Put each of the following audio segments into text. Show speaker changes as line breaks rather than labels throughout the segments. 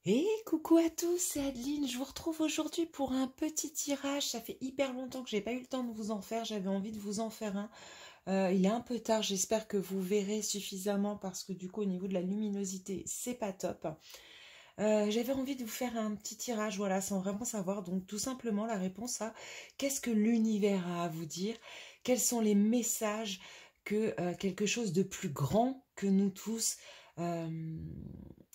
Et coucou à tous, c'est Adeline, je vous retrouve aujourd'hui pour un petit tirage. Ça fait hyper longtemps que j'ai pas eu le temps de vous en faire, j'avais envie de vous en faire un. Il est un peu tard, j'espère que vous verrez suffisamment parce que du coup au niveau de la luminosité, c'est pas top. J'avais envie de vous faire un petit tirage, voilà, sans vraiment savoir, donc tout simplement la réponse à qu'est-ce que l'univers a à vous dire, quels sont les messages que quelque chose de plus grand que nous tous a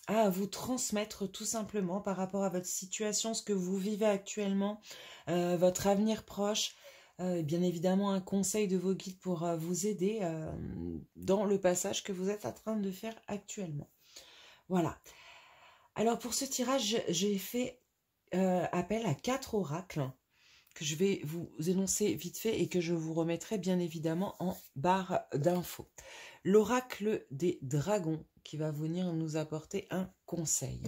à vous transmettre tout simplement par rapport à votre situation, ce que vous vivez actuellement, votre avenir proche, bien évidemment un conseil de vos guides pour vous aider dans le passage que vous êtes en train de faire actuellement. Voilà. Alors pour ce tirage, j'ai fait appel à 4 oracles que je vais vous énoncer vite fait et que je vous remettrai bien évidemment en barre d'infos. L'oracle des dragons qui va venir nous apporter un conseil.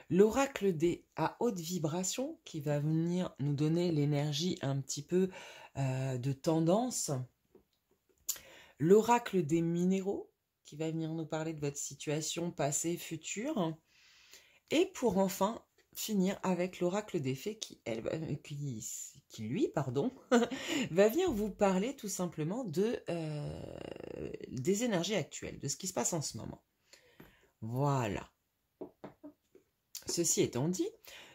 L'oracle des à haute vibration qui va venir nous donner l'énergie un petit peu de tendance. L'oracle des minéraux qui va venir nous parler de votre situation passée, future. Et pour enfin finir avec l'oracle des fées qui lui, va venir vous parler tout simplement de, des énergies actuelles, de ce qui se passe en ce moment. Voilà. Ceci étant dit,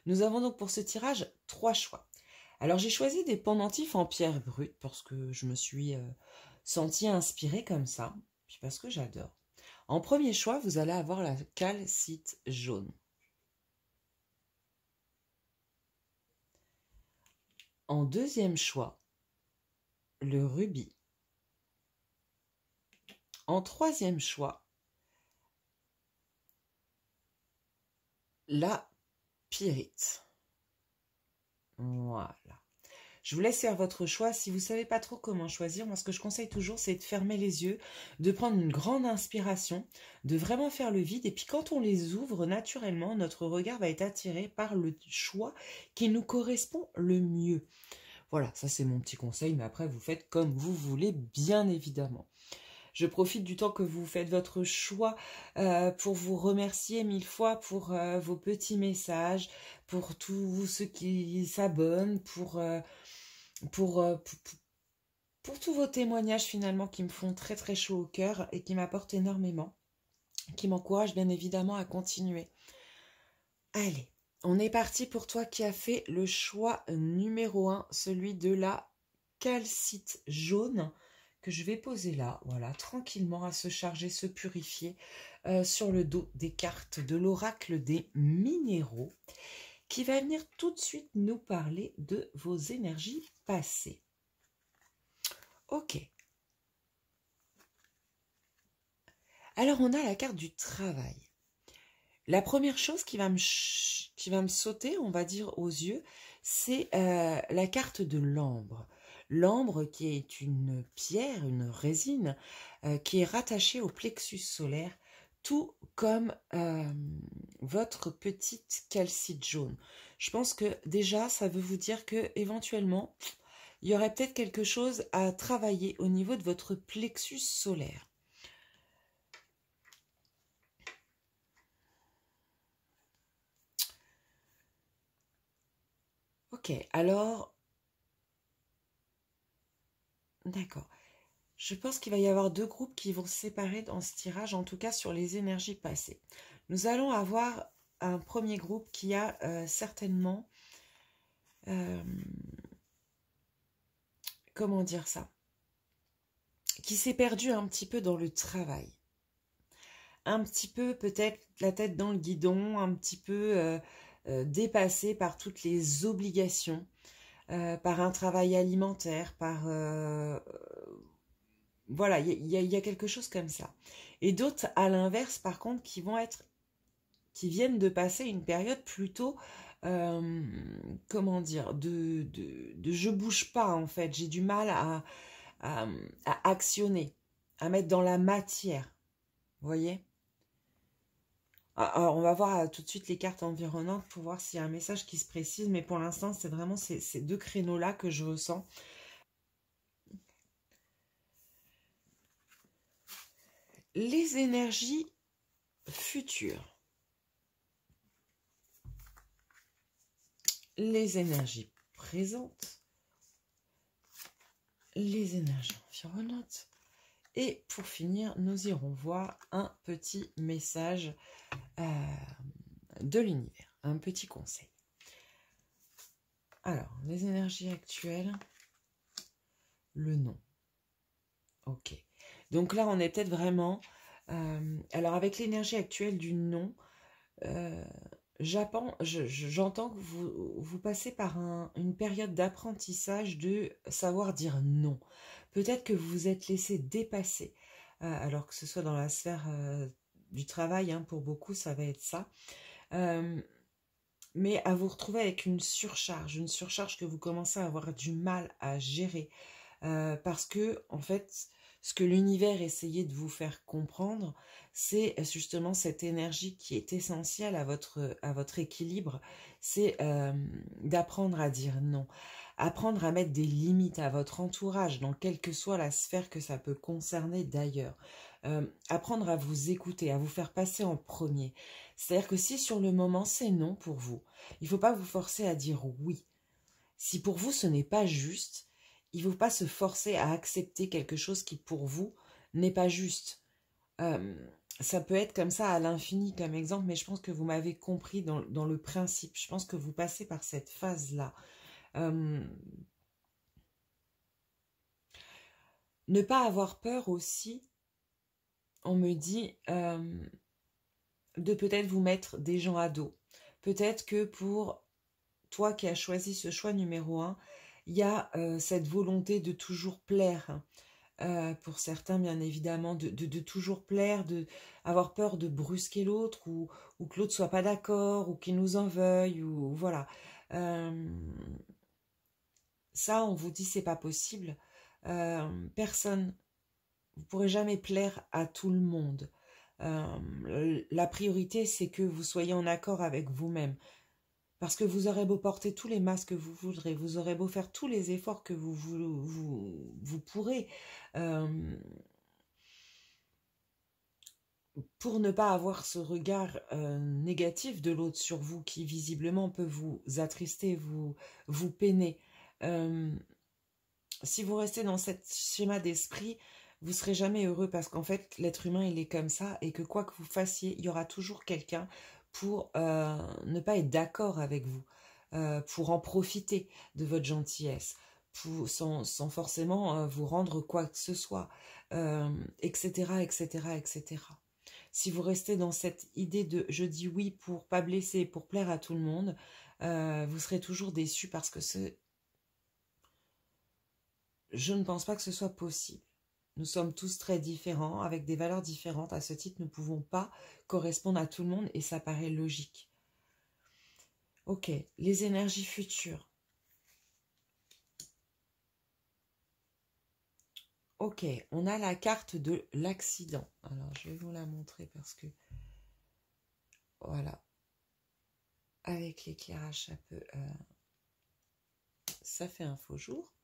nous avons donc pour ce tirage 3 choix. Alors j'ai choisi des pendentifs en pierre brute parce que je me suis sentie inspirée comme ça, puis parce que j'adore. En premier choix, vous allez avoir la calcite jaune. En deuxième choix, le rubis. En troisième choix, la pyrite. Voilà. Je vous laisse faire votre choix. Si vous ne savez pas trop comment choisir, moi ce que je conseille toujours, c'est de fermer les yeux, de prendre une grande inspiration, de vraiment faire le vide. Et puis quand on les ouvre, naturellement, notre regard va être attiré par le choix qui nous correspond le mieux. Voilà, ça c'est mon petit conseil, mais après vous faites comme vous voulez, bien évidemment. Je profite du temps que vous faites votre choix pour vous remercier 1000 fois pour vos petits messages, pour tous ceux qui s'abonnent, pour tous vos témoignages finalement qui me font très très chaud au cœur et qui m'apportent énormément, qui m'encouragent bien évidemment à continuer. Allez. On est parti pour toi qui as fait le choix numéro 1, celui de la calcite jaune que je vais poser là, voilà, tranquillement à se charger, se purifier sur le dos des cartes de l'oracle des minéraux qui va venir tout de suite nous parler de vos énergies passées. Ok. Alors on a la carte du travail. La première chose qui va me sauter, on va dire, aux yeux, c'est la carte de l'ambre. L'ambre qui est une pierre, une résine, qui est rattachée au plexus solaire, tout comme votre petite calcite jaune. Je pense que déjà, ça veut vous dire que éventuellement, il y aurait peut-être quelque chose à travailler au niveau de votre plexus solaire. Ok, alors, d'accord. Je pense qu'il va y avoir 2 groupes qui vont se séparer dans ce tirage, en tout cas sur les énergies passées. Nous allons avoir un premier groupe qui a certainement, comment dire ça, qui s'est perdu un petit peu dans le travail. Un petit peu peut-être la tête dans le guidon, un petit peu dépassé par toutes les obligations, par un travail alimentaire, par... voilà, il y a quelque chose comme ça. Et d'autres, à l'inverse, par contre, qui viennent de passer une période plutôt, comment dire, de je bouge pas, en fait. J'ai du mal à actionner, à mettre dans la matière. Vous voyez? Alors, on va voir tout de suite les cartes environnantes pour voir s'il y a un message qui se précise. Mais pour l'instant, c'est vraiment ces 2 créneaux-là que je ressens. Les énergies futures. Les énergies présentes. Les énergies environnantes. Et pour finir, nous irons voir un petit message de l'univers, un petit conseil. Alors, les énergies actuelles, le non. Ok. Donc là, on est peut-être vraiment... alors, avec l'énergie actuelle du non, j'entends que vous passez par une période d'apprentissage de savoir dire non. Peut-être que vous vous êtes laissé dépasser, alors que ce soit dans la sphère du travail, hein, pour beaucoup, ça va être ça. Mais à vous retrouver avec une surcharge que vous commencez à avoir du mal à gérer. Parce que, en fait, ce que l'univers essayait de vous faire comprendre, c'est justement cette énergie qui est essentielle à votre équilibre, c'est d'apprendre à dire non, apprendre à mettre des limites à votre entourage, dans quelle que soit la sphère que ça peut concerner d'ailleurs. Apprendre à vous écouter, à vous faire passer en premier. C'est-à-dire que si sur le moment c'est non pour vous, il ne faut pas vous forcer à dire oui. Si pour vous ce n'est pas juste, il ne faut pas se forcer à accepter quelque chose qui pour vous n'est pas juste. Ça peut être comme ça à l'infini comme exemple, mais je pense que vous m'avez compris dans le principe. Je pense que vous passez par cette phase-là. Ne pas avoir peur aussi, on me dit, de peut-être vous mettre des gens à dos. Peut-être que pour toi qui as choisi ce choix numéro 1, il y a cette volonté de toujours plaire. Pour certains, bien évidemment, de toujours plaire, avoir peur de brusquer l'autre ou que l'autre soit pas d'accord ou qu'il nous en veuille ou voilà. Ça, on vous dit c'est pas possible. Personne, vous pourrez jamais plaire à tout le monde. La priorité, c'est que vous soyez en accord avec vous-même. Parce que vous aurez beau porter tous les masques que vous voudrez, vous aurez beau faire tous les efforts que vous pourrez, pour ne pas avoir ce regard négatif de l'autre sur vous qui visiblement peut vous attrister, vous peiner. Si vous restez dans ce schéma d'esprit, vous ne serez jamais heureux parce qu'en fait, l'être humain, il est comme ça et que quoi que vous fassiez, il y aura toujours quelqu'un pour ne pas être d'accord avec vous, pour en profiter de votre gentillesse, sans forcément vous rendre quoi que ce soit, etc., etc., etc. Si vous restez dans cette idée de « je dis oui pour pas blesser, pour plaire à tout le monde », vous serez toujours déçu parce que je ne pense pas que ce soit possible. Nous sommes tous très différents, avec des valeurs différentes. À ce titre, nous ne pouvons pas correspondre à tout le monde et ça paraît logique. Ok, les énergies futures. Ok, on a la carte de l'accident. Alors, je vais vous la montrer parce que... Voilà. Avec l'éclairage, ça fait un faux jour.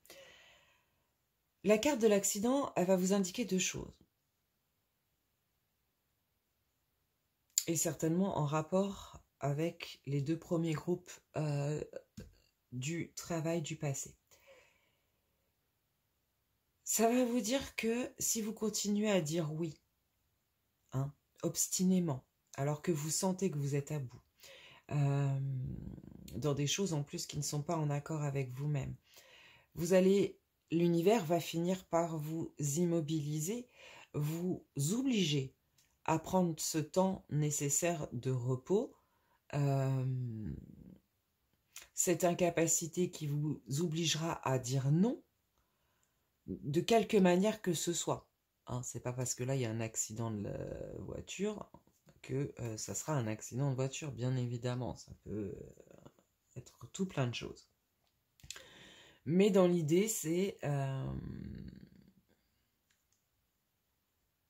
La carte de l'accident, elle va vous indiquer deux choses. Et certainement en rapport avec les deux premiers groupes du travail du passé. Ça va vous dire que si vous continuez à dire oui, hein, obstinément, alors que vous sentez que vous êtes à bout, dans des choses en plus qui ne sont pas en accord avec vous-même, l'univers va finir par vous immobiliser, vous obliger à prendre ce temps nécessaire de repos, cette incapacité qui vous obligera à dire non, de quelque manière que ce soit. Hein, c'est pas parce que là il y a un accident de la voiture que ça sera un accident de voiture, bien évidemment. Ça peut être tout plein de choses. Mais dans l'idée, c'est...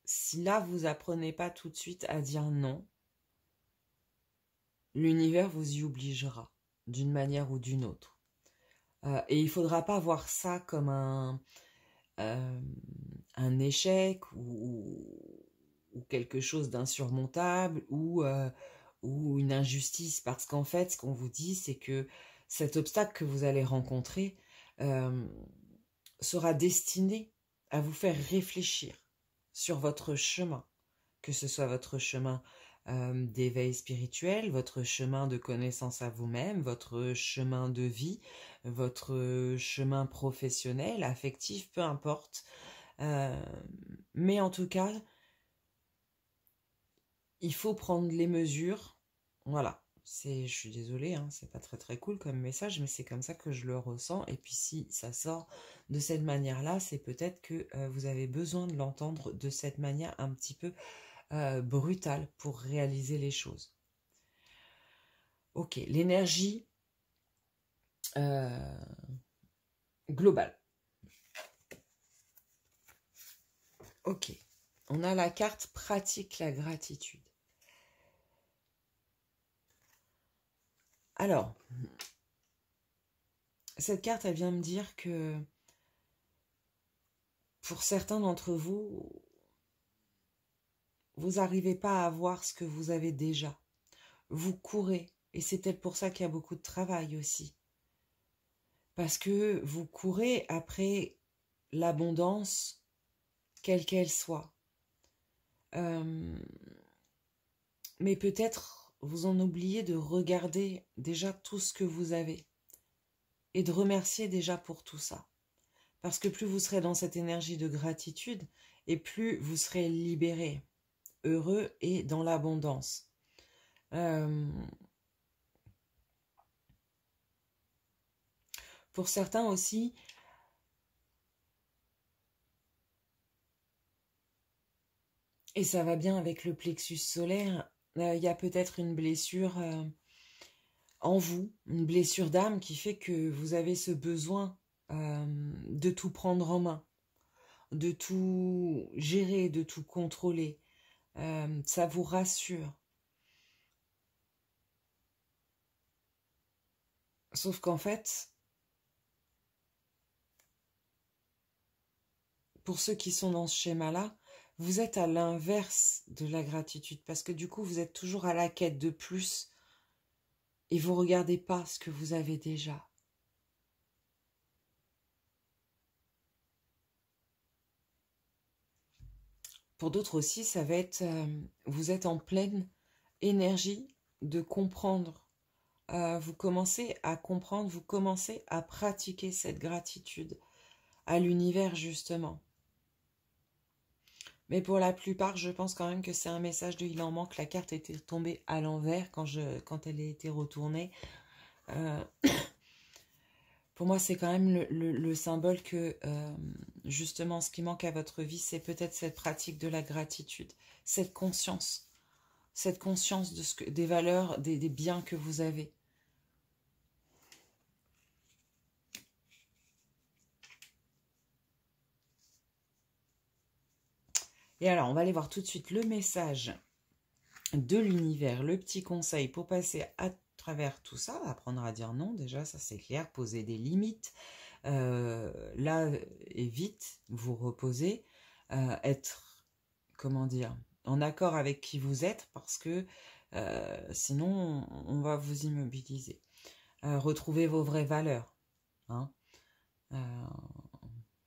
si là, vous apprenez pas tout de suite à dire non, l'univers vous y obligera, d'une manière ou d'une autre. Et il ne faudra pas voir ça comme un échec ou ou quelque chose d'insurmontable ou une injustice. Parce qu'en fait, ce qu'on vous dit, c'est que cet obstacle que vous allez rencontrer sera destiné à vous faire réfléchir sur votre chemin, que ce soit votre chemin d'éveil spirituel, votre chemin de connaissance à vous-même, votre chemin de vie, votre chemin professionnel, affectif, peu importe. Mais en tout cas, il faut prendre les mesures. Voilà. Je suis désolée, hein, c'est pas très très cool comme message, mais c'est comme ça que je le ressens. Et puis si ça sort de cette manière-là, c'est peut-être que vous avez besoin de l'entendre de cette manière un petit peu brutale pour réaliser les choses. Ok, l'énergie globale. Ok, on a la carte pratique la gratitude. Alors, cette carte, elle vient me dire que pour certains d'entre vous, vous n'arrivez pas à voir ce que vous avez déjà. Vous courez, et c'est peut-être pour ça qu'il y a beaucoup de travail aussi. Parce que vous courez après l'abondance, quelle qu'elle soit. Mais peut-être vous en oubliez de regarder déjà tout ce que vous avez et de remercier déjà pour tout ça. Parce que plus vous serez dans cette énergie de gratitude et plus vous serez libéré, heureux et dans l'abondance. Pour certains aussi, et ça va bien avec le plexus solaire, il y a peut-être une blessure en vous, une blessure d'âme qui fait que vous avez ce besoin de tout prendre en main, de tout gérer, de tout contrôler. Ça vous rassure. Sauf qu'en fait, pour ceux qui sont dans ce schéma-là, vous êtes à l'inverse de la gratitude parce que du coup, vous êtes toujours à la quête de plus et vous ne regardez pas ce que vous avez déjà. Pour d'autres aussi, ça va être, vous êtes en pleine énergie de comprendre. Vous commencez à comprendre, vous commencez à pratiquer cette gratitude à l'univers justement. Mais pour la plupart, je pense quand même que c'est un message de il en manque. La carte était tombée à l'envers quand elle a été retournée. Pour moi, c'est quand même le symbole que justement ce qui manque à votre vie, c'est peut-être cette pratique de la gratitude, cette conscience de des valeurs, des biens que vous avez. Et alors, on va aller voir tout de suite le message de l'univers, le petit conseil pour passer à travers tout ça, apprendre à dire non, déjà, ça c'est clair, poser des limites, là et vite, vous reposer, être, comment dire, en accord avec qui vous êtes, parce que sinon, on va vous immobiliser. Retrouver vos vraies valeurs, hein.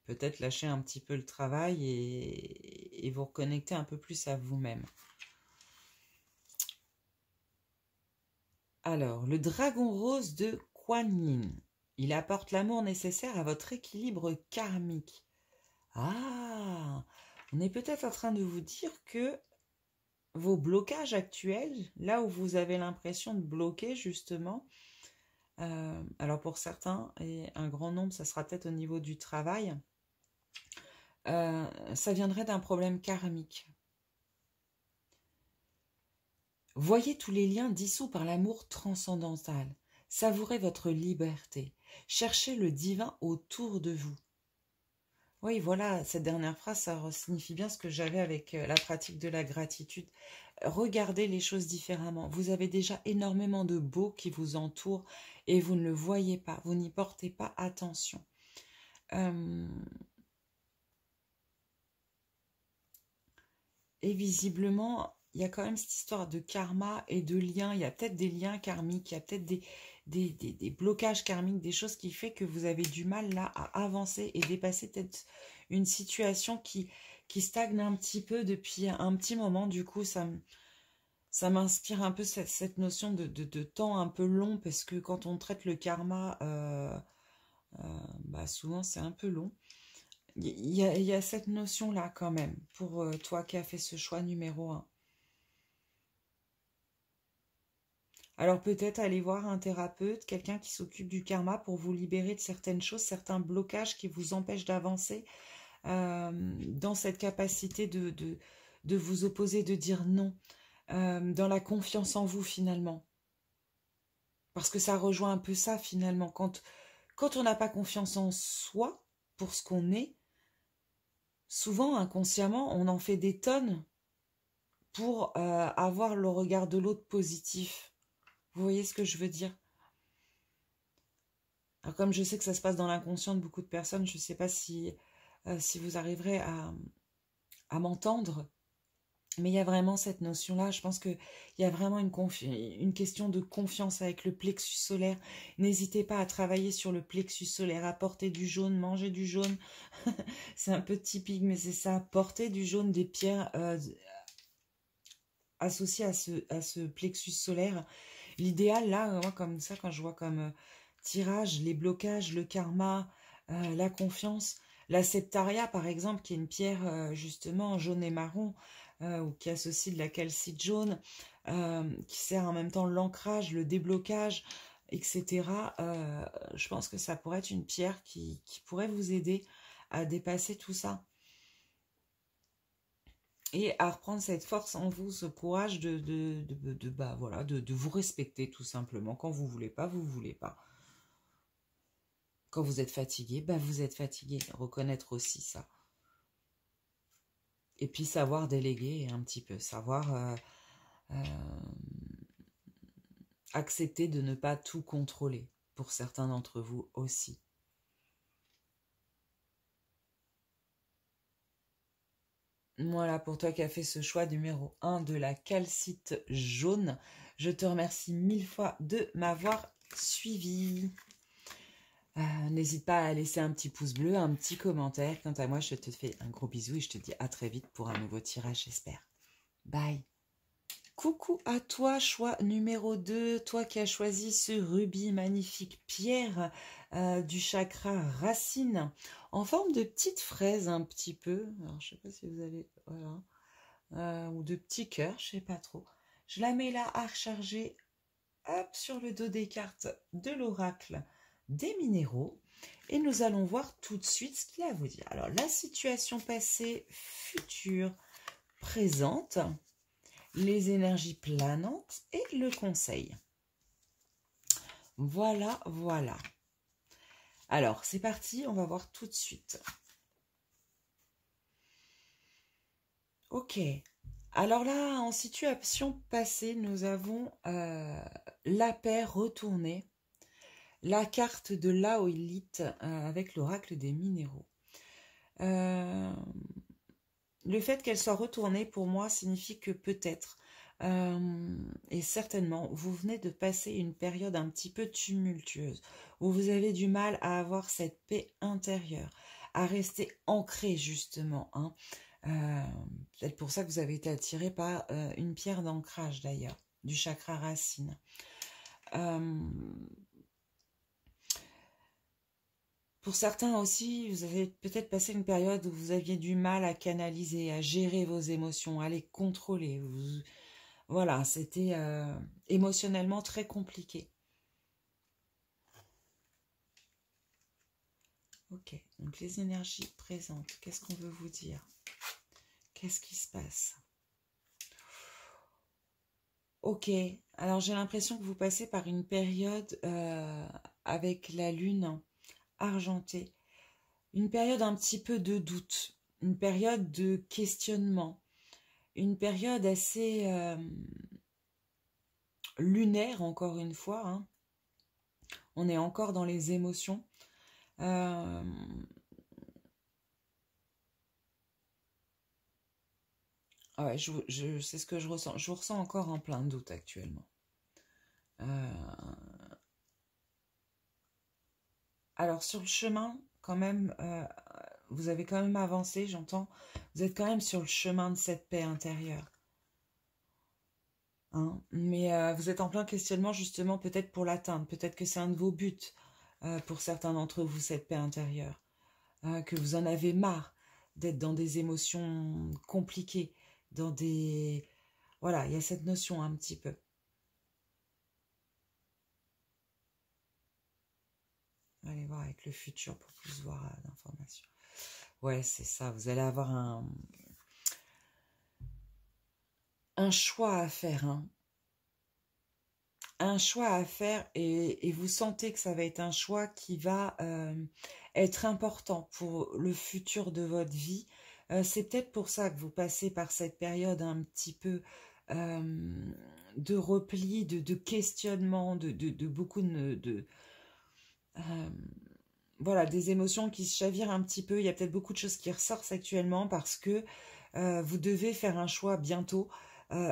Peut-être lâcher un petit peu le travail et vous reconnecter un peu plus à vous-même. Alors, le dragon rose de Kuan Yin. Il apporte l'amour nécessaire à votre équilibre karmique. Ah, on est peut-être en train de vous dire que vos blocages actuels, là où vous avez l'impression de bloquer justement, alors pour certains, et un grand nombre, ça sera peut-être au niveau du travail, ça viendrait d'un problème karmique. Voyez tous les liens dissous par l'amour transcendantal. Savourez votre liberté. Cherchez le divin autour de vous. Oui, voilà, cette dernière phrase, ça signifie bien ce que j'avais avec la pratique de la gratitude. Regardez les choses différemment. Vous avez déjà énormément de beau qui vous entoure et vous ne le voyez pas. Vous n'y portez pas attention. Et visiblement, il y a quand même cette histoire de karma et de liens. Il y a peut-être des liens karmiques, il y a peut-être des blocages karmiques, des choses qui font que vous avez du mal là à avancer et dépasser peut-être une situation qui stagne un petit peu depuis un petit moment. Du coup, ça m'inspire un peu cette notion de temps un peu long, parce que quand on traite le karma, bah souvent c'est un peu long. Il y a cette notion-là quand même, pour toi qui as fait ce choix numéro 1. Alors peut-être aller voir un thérapeute, quelqu'un qui s'occupe du karma pour vous libérer de certaines choses, certains blocages qui vous empêchent d'avancer dans cette capacité de vous opposer, de dire non, dans la confiance en vous finalement. Parce que ça rejoint un peu ça finalement. Quand on n'a pas confiance en soi pour ce qu'on est, souvent inconsciemment on en fait des tonnes pour avoir le regard de l'autre positif. Vous voyez ce que je veux dire? Alors comme je sais que ça se passe dans l'inconscient de beaucoup de personnes, je ne sais pas si vous arriverez à m'entendre, mais il y a vraiment cette notion-là. Je pense qu'il y a vraiment une question de confiance avec le plexus solaire. N'hésitez pas à travailler sur le plexus solaire, à porter du jaune, manger du jaune. C'est un peu typique, mais c'est ça, porter du jaune, des pierres associées à ce plexus solaire. L'idéal, là, moi, comme ça, quand je vois comme tirage, les blocages, le karma, la confiance, la septaria, par exemple, qui est une pierre, justement, jaune et marron, ou qui associe de la calcite jaune, qui sert en même temps l'ancrage, le déblocage, etc. Je pense que ça pourrait être une pierre qui pourrait vous aider à dépasser tout ça. Et à reprendre cette force en vous, ce courage bah, voilà, de vous respecter tout simplement. Quand vous voulez pas, vous voulez pas. Quand vous êtes fatigué, bah vous êtes fatigué. Reconnaître aussi ça. Et puis savoir déléguer un petit peu. Savoir accepter de ne pas tout contrôler. Pour certains d'entre vous aussi. Voilà, pour toi qui as fait ce choix numéro 1 de la calcite jaune, je te remercie 1000 fois de m'avoir suivi. N'hésite pas à laisser un petit pouce bleu, un petit commentaire. Quant à moi, je te fais un gros bisou et je te dis à très vite pour un nouveau tirage, j'espère. Bye. Coucou à toi, choix numéro 2, toi qui as choisi ce rubis magnifique pierre du chakra racine, en forme de petite fraise un petit peu. Alors, je sais pas si vous allez... Voilà. Ou de petits cœurs, je sais pas trop. Je la mets là à recharger, hop, sur le dos des cartes de l'oracle des minéraux. Et nous allons voir tout de suite ce qu'il a à vous dire. Alors, la situation passée, future, présente, les énergies planantes et le conseil. Voilà, voilà. Alors, c'est parti, on va voir tout de suite. Ok. Alors là, en situation passée, nous avons la paire retournée, la carte de Laolite avec l'oracle des minéraux. Le fait qu'elle soit retournée, pour moi, signifie que peut-être, et certainement, vous venez de passer une période un petit peu tumultueuse, où vous avez du mal à avoir cette paix intérieure, à rester ancré justement. Hein. Peut-être pour ça que vous avez été attiré par une pierre d'ancrage d'ailleurs, du chakra racine. Pour certains aussi, vous avez peut-être passé une période où vous aviez du mal à canaliser, à gérer vos émotions, à les contrôler. Voilà, c'était émotionnellement très compliqué. Ok, donc les énergies présentes, qu'est-ce qu'on veut vous dire? Qu'est-ce qui se passe? Ok, alors j'ai l'impression que vous passez par une période avec la lune argentée. Une période un petit peu de doute, une période de questionnement, une période assez lunaire encore une fois. Hein. On est encore dans les émotions. Ah ouais, c'est ce que je ressens. Je vous ressens encore en plein doute actuellement. Alors sur le chemin, quand même, vous avez quand même avancé, j'entends. Vous êtes quand même sur le chemin de cette paix intérieure. Hein, mais vous êtes en plein questionnement justement peut-être pour l'atteindre. Peut-être que c'est un de vos buts pour certains d'entre vous, cette paix intérieure. Que vous en avez marre d'être dans des émotions compliquées, dans des... Voilà, il y a cette notion un petit peu. Allez voir avec le futur pour plus voir d'informations. Ouais, c'est ça, vous allez avoir un choix à faire, hein. Un choix à faire et vous sentez que ça va être un choix qui va être important pour le futur de votre vie. C'est peut-être pour ça que vous passez par cette période un petit peu de repli, de questionnement, de beaucoup euh, voilà, des émotions qui se chavirent un petit peu. Il y a peut-être beaucoup de choses qui ressortent actuellement parce que vous devez faire un choix bientôt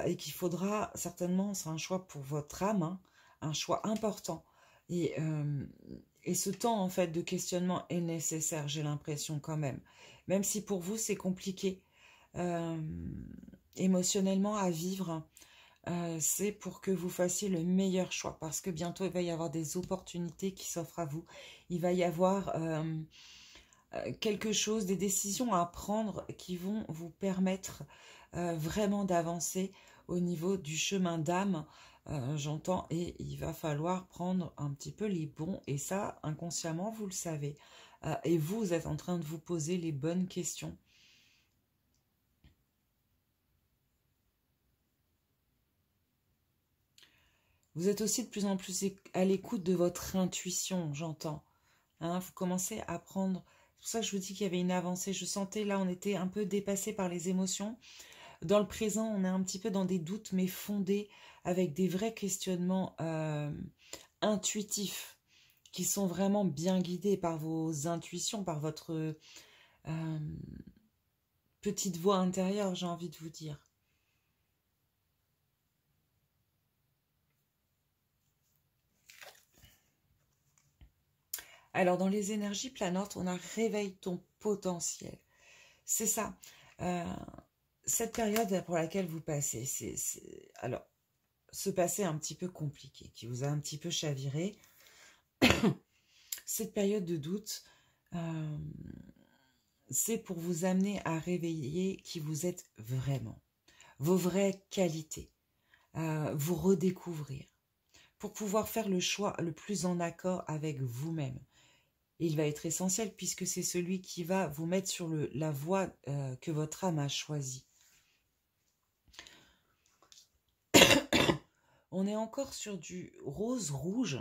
et qu'il faudra certainement, c'est un choix pour votre âme, hein, un choix important. Et, euh, et ce temps en fait de questionnement est nécessaire, j'ai l'impression quand même. Même si pour vous c'est compliqué euh, émotionnellement à vivre, c'est pour que vous fassiez le meilleur choix parce que bientôt il va y avoir des opportunités qui s'offrent à vous. Il va y avoir quelque chose, des décisions à prendre qui vont vous permettre vraiment d'avancer au niveau du chemin d'âme, j'entends, et il va falloir prendre un petit peu les bons, et ça, inconsciemment, vous le savez. Et vous êtes en train de vous poser les bonnes questions. Vous êtes aussi de plus en plus à l'écoute de votre intuition, j'entends. Hein, vous commencez à prendre... C'est pour ça que je vous dis qu'il y avait une avancée. Je sentais, là, on était un peu dépassé par les émotions. Dans le présent, on est un petit peu dans des doutes, mais fondés avec des vrais questionnements intuitifs, qui sont vraiment bien guidés par vos intuitions, par votre petite voix intérieure, j'ai envie de vous dire. Alors, dans les énergies planantes, on a réveille ton potentiel. C'est ça. Cette période pour laquelle vous passez, alors, ce passé un petit peu compliqué, qui vous a un petit peu chaviré, cette période de doute, c'est pour vous amener à réveiller qui vous êtes vraiment, vos vraies qualités, vous redécouvrir, pour pouvoir faire le choix le plus en accord avec vous-même. Il va être essentiel puisque c'est celui qui va vous mettre sur la voie que votre âme a choisie. On est encore sur du rose-rouge,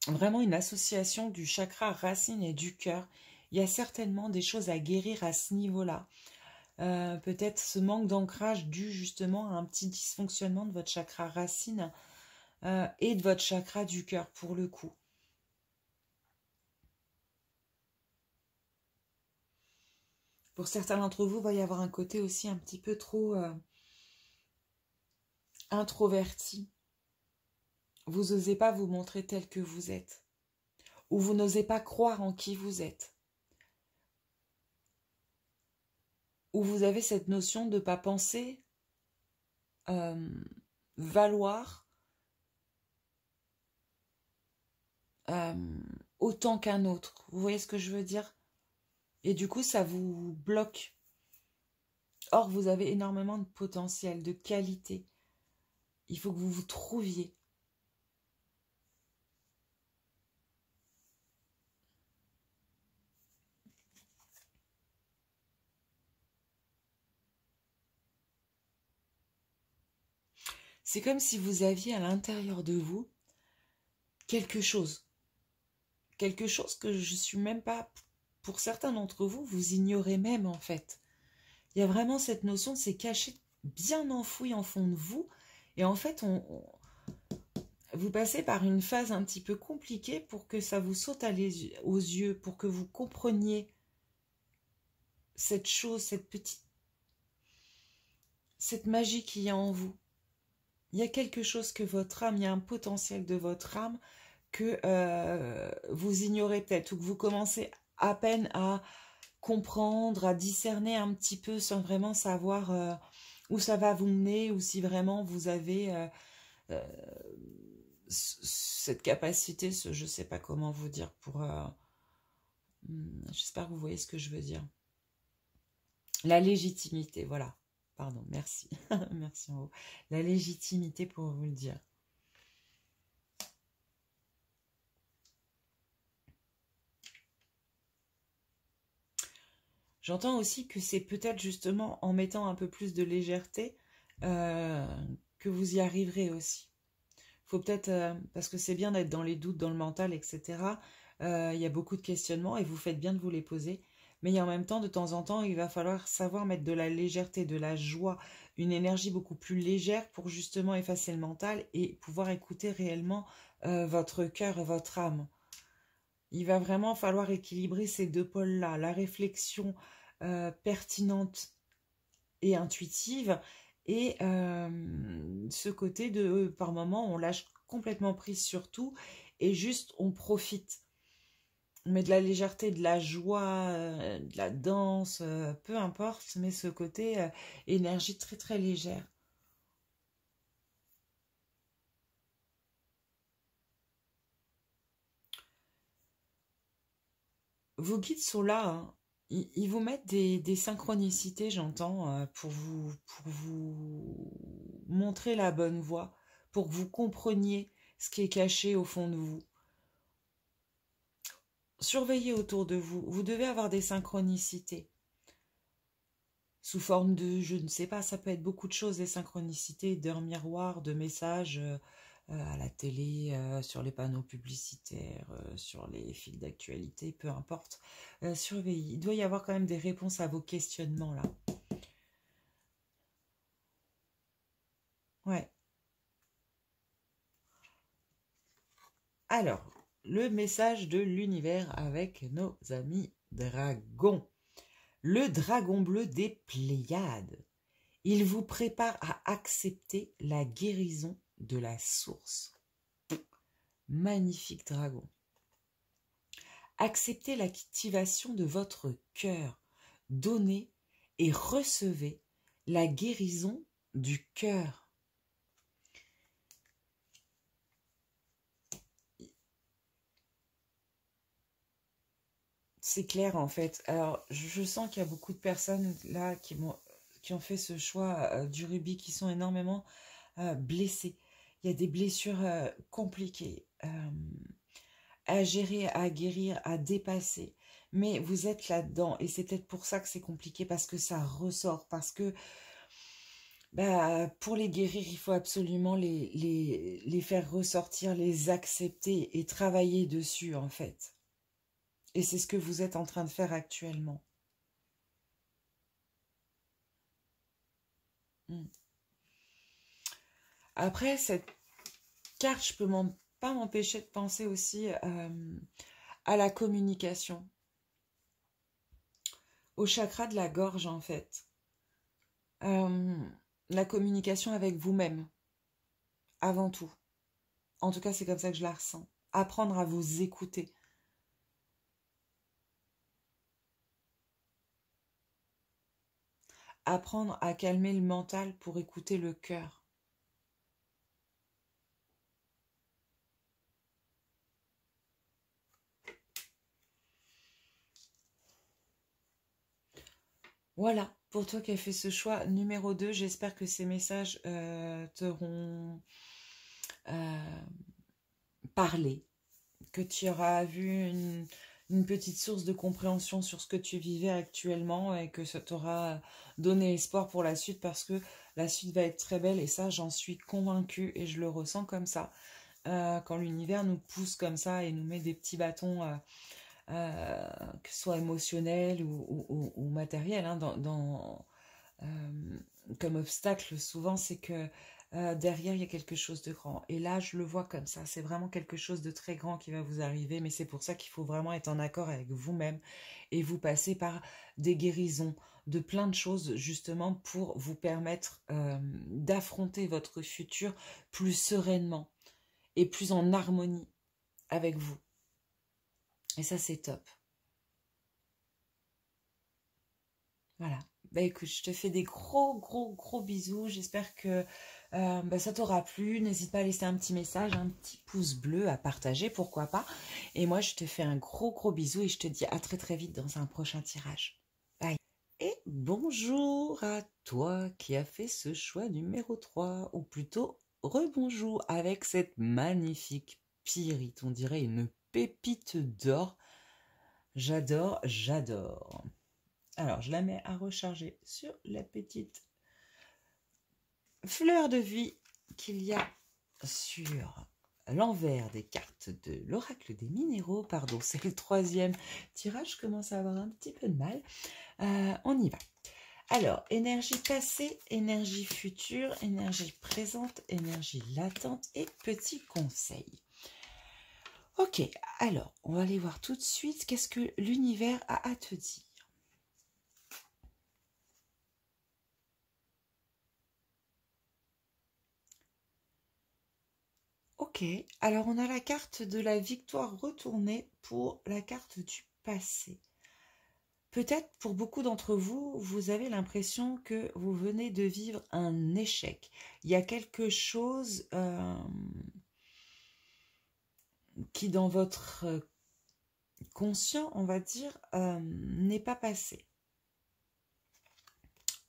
vraiment une association du chakra racine et du cœur. Il y a certainement des choses à guérir à ce niveau-là. Peut-être ce manque d'ancrage dû justement à un petit dysfonctionnement de votre chakra racine et de votre chakra du cœur pour le coup. Pour certains d'entre vous, il va y avoir un côté aussi un petit peu trop introverti. Vous n'osez pas vous montrer tel que vous êtes. Ou vous n'osez pas croire en qui vous êtes. Ou vous avez cette notion de ne pas penser valoir autant qu'un autre. Vous voyez ce que je veux dire? Et du coup, ça vous bloque. Or, vous avez énormément de potentiel, de qualité. Il faut que vous vous trouviez. C'est comme si vous aviez à l'intérieur de vous quelque chose. Quelque chose que je ne suis même pas... Pour certains d'entre vous, vous ignorez même en fait. Il y a vraiment cette notion de c'est caché bien enfoui en fond de vous. Et en fait, vous passez par une phase un petit peu compliquée pour que ça vous saute aux yeux, pour que vous compreniez cette chose, cette petite... cette magie qu'il y a en vous. Il y a quelque chose que votre âme, il y a un potentiel de votre âme que vous ignorez peut-être ou que vous commencez à peine à comprendre, à discerner un petit peu sans vraiment savoir où ça va vous mener ou si vraiment vous avez euh, cette capacité, je ne sais pas comment vous dire j'espère que vous voyez ce que je veux dire. La légitimité, voilà. Pardon, merci. Merci en haut. La légitimité pour vous le dire. J'entends aussi que c'est peut-être justement en mettant un peu plus de légèreté que vous y arriverez aussi. Faut peut-être, parce que c'est bien d'être dans les doutes, dans le mental, etc. Il y a beaucoup de questionnements et vous faites bien de vous les poser. Mais en même temps, de temps en temps, il va falloir savoir mettre de la légèreté, de la joie, une énergie beaucoup plus légère pour justement effacer le mental et pouvoir écouter réellement votre cœur et votre âme. Il va vraiment falloir équilibrer ces deux pôles-là, la réflexion pertinente et intuitive et ce côté de, par moment, on lâche complètement prise sur tout et juste on profite. On met de la légèreté, de la joie, de la danse, peu importe, mais ce côté énergie très très légère. Vos guides sont là, hein. Ils vous mettent des synchronicités, j'entends, pour vous montrer la bonne voie, pour que vous compreniez ce qui est caché au fond de vous. Surveillez autour de vous. Vous devez avoir des synchronicités. Sous forme de, je ne sais pas, ça peut être beaucoup de choses, des synchronicités, d'heures miroirs, de messages à la télé, sur les panneaux publicitaires, sur les fils d'actualité, peu importe. Surveillez. Il doit y avoir quand même des réponses à vos questionnements là. Ouais. Alors, le message de l'univers avec nos amis dragons. Le dragon bleu des Pléiades. Il vous prépare à accepter la guérison de la source. Magnifique dragon. Acceptez l'activation de votre cœur. Donnez et recevez la guérison du cœur. C'est clair en fait. Alors, je sens qu'il y a beaucoup de personnes là qui ont fait ce choix du rubis, qui sont énormément blessées. Il y a des blessures compliquées à gérer, à guérir, à dépasser. Mais vous êtes là-dedans et c'est peut-être pour ça que c'est compliqué, parce que ça ressort, parce que pour les guérir, il faut absolument les faire ressortir, les accepter et travailler dessus en fait. Et c'est ce que vous êtes en train de faire actuellement. Après, cette carte, je peux pas m'empêcher de penser aussi à la communication, au chakra de la gorge en fait. La communication avec vous-même, avant tout. En tout cas, c'est comme ça que je la ressens. Apprendre à vous écouter. Apprendre à calmer le mental pour écouter le cœur. Voilà, pour toi qui as fait ce choix numéro 2, j'espère que ces messages t'auront parlé, que tu auras vu une petite source de compréhension sur ce que tu vivais actuellement et que ça t'aura donné espoir pour la suite, parce que la suite va être très belle et ça, j'en suis convaincue et je le ressens comme ça. Quand l'univers nous pousse comme ça et nous met des petits bâtons, que ce soit émotionnels ou matériels, hein, comme obstacle, souvent c'est que derrière, il y a quelque chose de grand. Et là, je le vois comme ça. C'est vraiment quelque chose de très grand qui va vous arriver. Mais c'est pour ça qu'il faut vraiment être en accord avec vous-même et vous passer par des guérisons de plein de choses, justement, pour vous permettre d'affronter votre futur plus sereinement et plus en harmonie avec vous. Et ça, c'est top. Voilà. Bah écoute, je te fais des gros, gros, gros bisous. J'espère que ça t'aura plu. N'hésite pas à laisser un petit message, un petit pouce bleu à partager, pourquoi pas. Et moi, je te fais un gros, gros bisou et je te dis à très, très vite dans un prochain tirage. Bye. Et bonjour à toi qui as fait ce choix numéro 3, ou plutôt rebonjour avec cette magnifique pyrite. On dirait une pépite d'or. J'adore, j'adore. Alors, je la mets à recharger sur la petite fleur de vie qu'il y a sur l'envers des cartes de l'oracle des minéraux. Pardon, c'est le 3e tirage, je commence à avoir un petit peu de mal. On y va. Alors, énergie passée, énergie future, énergie présente, énergie latente et petits conseils. Ok, alors, on va aller voir tout de suite qu'est-ce que l'univers a à te dire. Ok, alors on a la carte de la victoire retournée pour la carte du passé. Peut-être pour beaucoup d'entre vous, vous avez l'impression que vous venez de vivre un échec. Il y a quelque chose qui dans votre conscient, on va dire, n'est pas passé.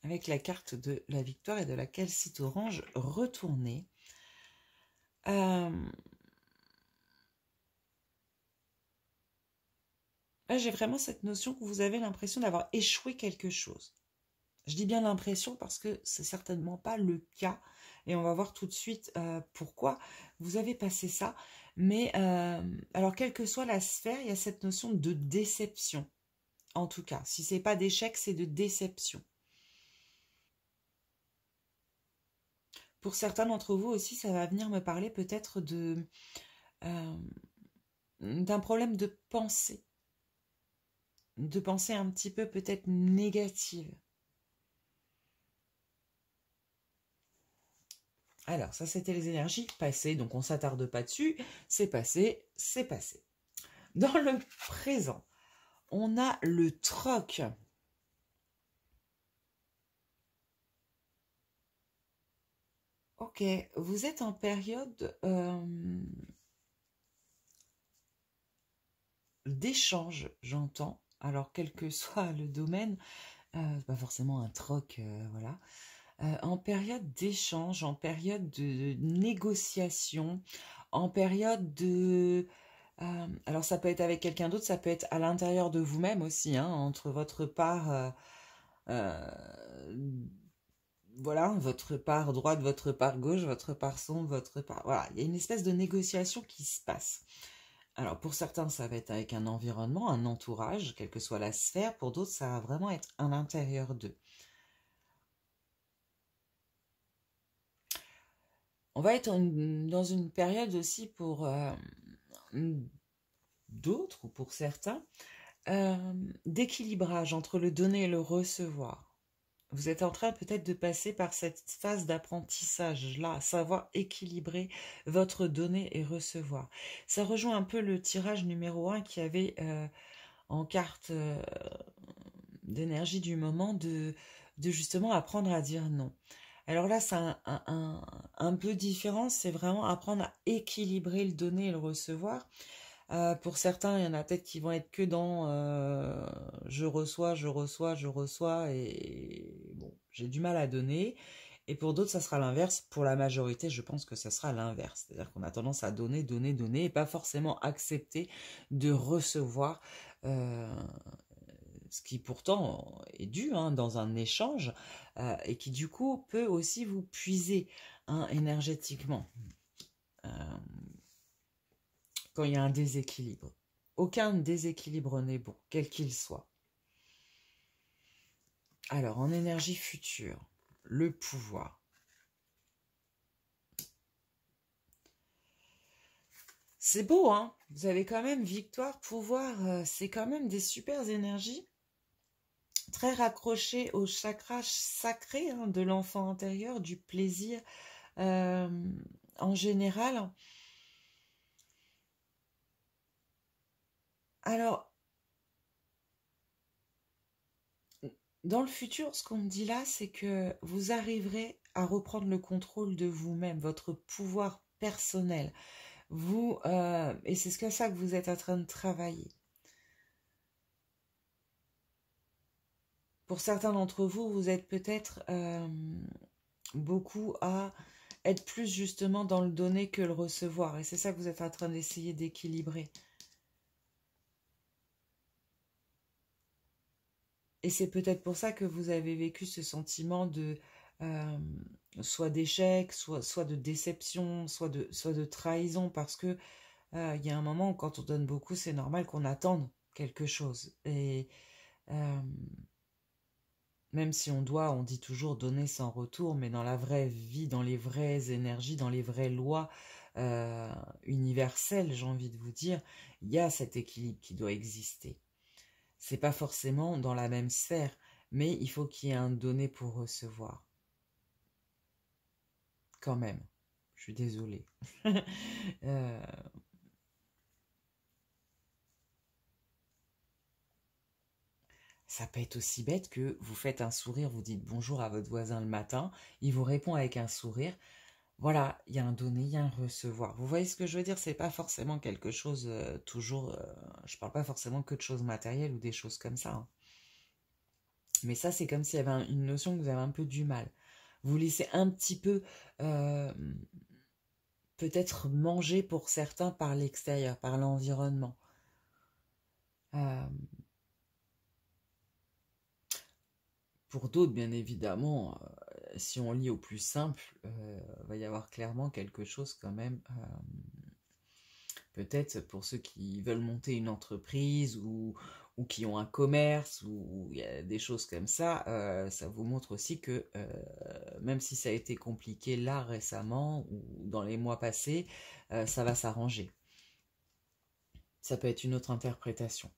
Avec la carte de la victoire et de la calcite orange retournée. Là, j'ai vraiment cette notion que vous avez l'impression d'avoir échoué quelque chose. Je dis bien l'impression parce que c'est certainement pas le cas. Et on va voir tout de suite pourquoi vous avez passé ça. Mais alors, quelle que soit la sphère, il y a cette notion de déception. En tout cas, si c'est pas d'échec, c'est de déception. Pour certains d'entre vous aussi, ça va venir me parler peut-être de d'un problème de pensée un petit peu peut-être négative. Alors, ça, c'était les énergies passées, donc on ne s'attarde pas dessus. C'est passé, c'est passé. Dans le présent, on a le troc. Ok, vous êtes en période d'échange, j'entends. Alors, quel que soit le domaine, pas forcément un troc, voilà. En période d'échange, en période de négociation, en période de... alors ça peut être avec quelqu'un d'autre, ça peut être à l'intérieur de vous-même aussi, hein, entre votre part, voilà, votre part droite, votre part gauche, votre part sombre, votre part... Voilà, il y a une espèce de négociation qui se passe. Alors pour certains, ça va être avec un environnement, un entourage, quelle que soit la sphère. Pour d'autres, ça va vraiment être à l'intérieur d'eux. On va être dans une période aussi pour d'autres, ou pour certains, d'équilibrage entre le donner et le recevoir. Vous êtes en train peut-être de passer par cette phase d'apprentissage-là, savoir équilibrer votre donner et recevoir. Ça rejoint un peu le tirage numéro 1 qui avait en carte d'énergie du moment de justement apprendre à dire non. Alors là, c'est un peu différent, c'est vraiment apprendre à équilibrer le donner et le recevoir. Pour certains, il y en a peut-être qui vont être que dans je reçois, je reçois, je reçois, et bon, j'ai du mal à donner. Et pour d'autres, ça sera l'inverse. Pour la majorité, je pense que ça sera l'inverse. C'est-à-dire qu'on a tendance à donner, donner, donner, et pas forcément accepter de recevoir ce qui pourtant est dû hein, dans un échange, et qui du coup peut aussi vous puiser hein, énergétiquement quand il y a un déséquilibre. Aucun déséquilibre n'est bon, quel qu'il soit. Alors, en énergie future, le pouvoir. C'est beau, hein? Vous avez quand même victoire, pouvoir, c'est quand même des super énergies, très raccrochées au chakra sacré hein, de l'enfant intérieur, du plaisir euh, en général. Alors, dans le futur, ce qu'on me dit là, c'est que vous arriverez à reprendre le contrôle de vous-même, votre pouvoir personnel. Vous, et c'est ce que ça que vous êtes en train de travailler. Pour certains d'entre vous, vous êtes peut-être beaucoup à être plus justement dans le donner que le recevoir. Et c'est ça que vous êtes en train d'essayer d'équilibrer. Et c'est peut-être pour ça que vous avez vécu ce sentiment de soit d'échec, soit de déception, soit de trahison, parce que il y a un moment où quand on donne beaucoup, c'est normal qu'on attende quelque chose. Et même si on dit toujours donner sans retour, mais dans la vraie vie, dans les vraies énergies, dans les vraies lois universelles, j'ai envie de vous dire, il y a cet équilibre qui doit exister. C'est pas forcément dans la même sphère, mais il faut qu'il y ait un donné pour recevoir. Quand même. Je suis désolée. Ça peut être aussi bête que vous faites un sourire, vous dites bonjour à votre voisin le matin, il vous répond avec un sourire. Voilà, il y a un donner, il y a un recevoir. Vous voyez ce que je veux dire? C'est pas forcément quelque chose toujours. Je parle pas forcément que de choses matérielles ou des choses comme ça. Hein. Mais ça, c'est comme s'il y avait une notion que vous avez un peu du mal. Vous laissez un petit peu peut-être manger pour certains par l'extérieur, par l'environnement. Pour d'autres, bien évidemment, si on lit au plus simple, va y avoir clairement quelque chose quand même. Peut-être pour ceux qui veulent monter une entreprise ou qui ont un commerce ou il y a des choses comme ça vous montre aussi que même si ça a été compliqué là récemment ou dans les mois passés, ça va s'arranger. Ça peut être une autre interprétation.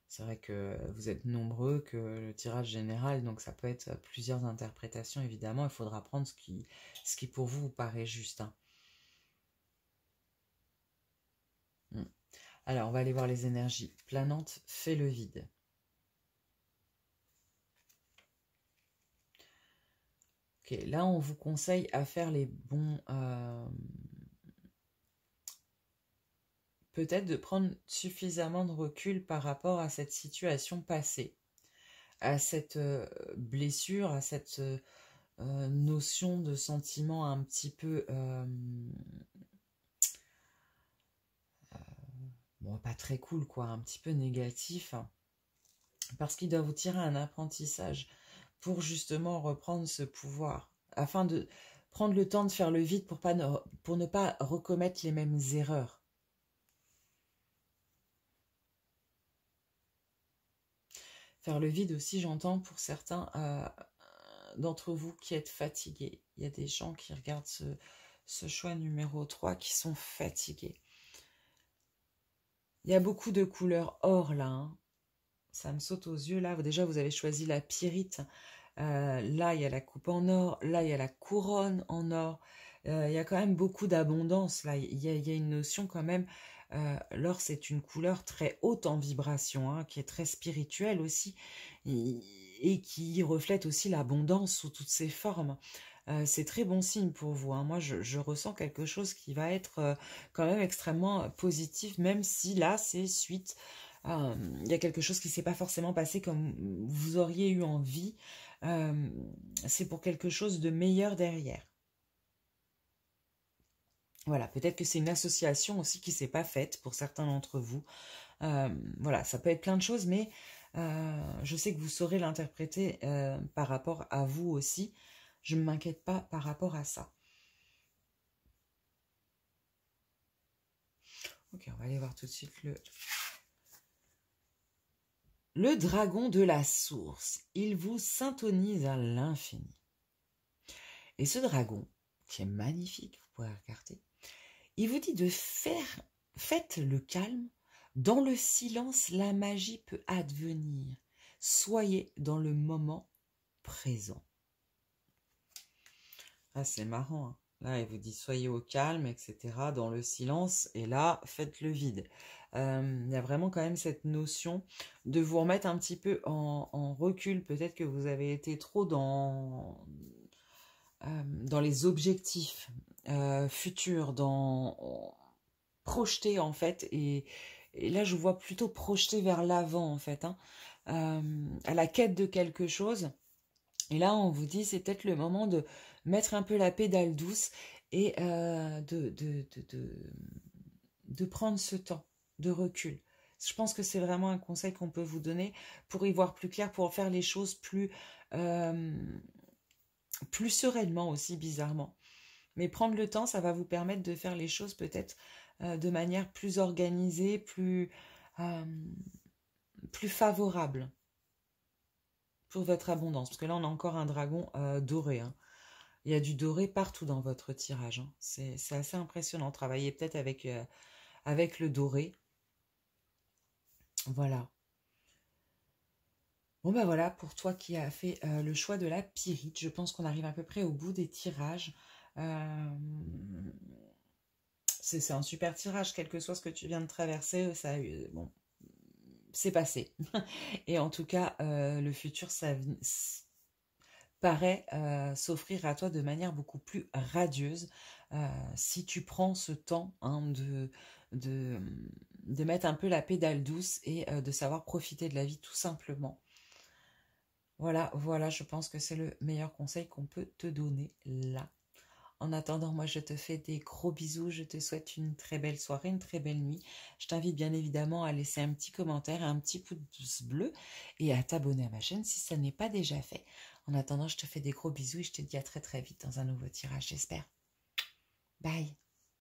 C'est vrai que vous êtes nombreux, que le tirage général, donc ça peut être plusieurs interprétations, évidemment. Il faudra prendre ce qui pour vous paraît juste. Hein. Alors, on va aller voir les énergies. Planante fait le vide. Ok, là, on vous conseille à faire les bons... peut-être de prendre suffisamment de recul par rapport à cette situation passée, à cette blessure, à cette notion de sentiment un petit peu... bon, pas très cool, quoi, un petit peu négatif, hein, parce qu'il doit vous tirer un apprentissage pour justement reprendre ce pouvoir, afin de prendre le temps de faire le vide pour ne pas recommettre les mêmes erreurs. Faire le vide aussi, j'entends, pour certains d'entre vous qui êtes fatigués. Il y a des gens qui regardent ce choix numéro 3 qui sont fatigués. Il y a beaucoup de couleurs or là, hein. Ça me saute aux yeux là. Déjà, vous avez choisi la pyrite. Là, il y a la coupe en or. Là, il y a la couronne en or. Il y a quand même beaucoup d'abondance là. Il y a une notion quand même. L'or, c'est une couleur très haute en vibration, hein, qui est très spirituelle aussi et qui reflète aussi l'abondance sous toutes ses formes. C'est très bon signe pour vous. Hein. Moi, je ressens quelque chose qui va être quand même extrêmement positif, même si là, c'est suite. Il y a quelque chose qui ne s'est pas forcément passé comme vous auriez eu envie. C'est pour quelque chose de meilleur derrière. Voilà, peut-être que c'est une association aussi qui ne s'est pas faite pour certains d'entre vous. Voilà, ça peut être plein de choses, mais je sais que vous saurez l'interpréter par rapport à vous aussi. Je ne m'inquiète pas par rapport à ça. Ok, on va aller voir tout de suite le dragon de la source. Il vous syntonise à l'infini. Et ce dragon, qui est magnifique, vous pouvez regarder, Il vous dit de faites le calme. Dans le silence, la magie peut advenir. Soyez dans le moment présent. Ah, c'est marrant, hein. Là, il vous dit soyez au calme, etc. Dans le silence. Et là, faites le vide. Il y a vraiment quand même cette notion de vous remettre un petit peu en recul. Peut-être que vous avez été trop dans les objectifs futurs, projeter en fait. Et là, je vous vois plutôt projeter vers l'avant en fait, hein, à la quête de quelque chose. Et là, on vous dit, c'est peut-être le moment de mettre un peu la pédale douce et de prendre ce temps de recul. Je pense que c'est vraiment un conseil qu'on peut vous donner pour y voir plus clair, pour faire les choses plus sereinement aussi, bizarrement. Mais prendre le temps, ça va vous permettre de faire les choses peut-être de manière plus organisée, plus favorable pour votre abondance. Parce que là, on a encore un dragon doré, hein. Il y a du doré partout dans votre tirage, hein. C'est assez impressionnant. Travaillez peut-être avec le doré. Voilà. Bon ben voilà, pour toi qui as fait le choix de la pyrite, je pense qu'on arrive à peu près au bout des tirages. C'est un super tirage, quel que soit ce que tu viens de traverser, ça, bon, c'est passé. Et en tout cas, le futur, ça paraît s'offrir à toi de manière beaucoup plus radieuse si tu prends ce temps, hein, de mettre un peu la pédale douce et de savoir profiter de la vie tout simplement. Voilà, je pense que c'est le meilleur conseil qu'on peut te donner là. En attendant, moi, je te fais des gros bisous. Je te souhaite une très belle soirée, une très belle nuit. Je t'invite bien évidemment à laisser un petit commentaire, un petit pouce bleu et à t'abonner à ma chaîne si ça n'est pas déjà fait. En attendant, je te fais des gros bisous et je te dis à très très vite dans un nouveau tirage, j'espère. Bye.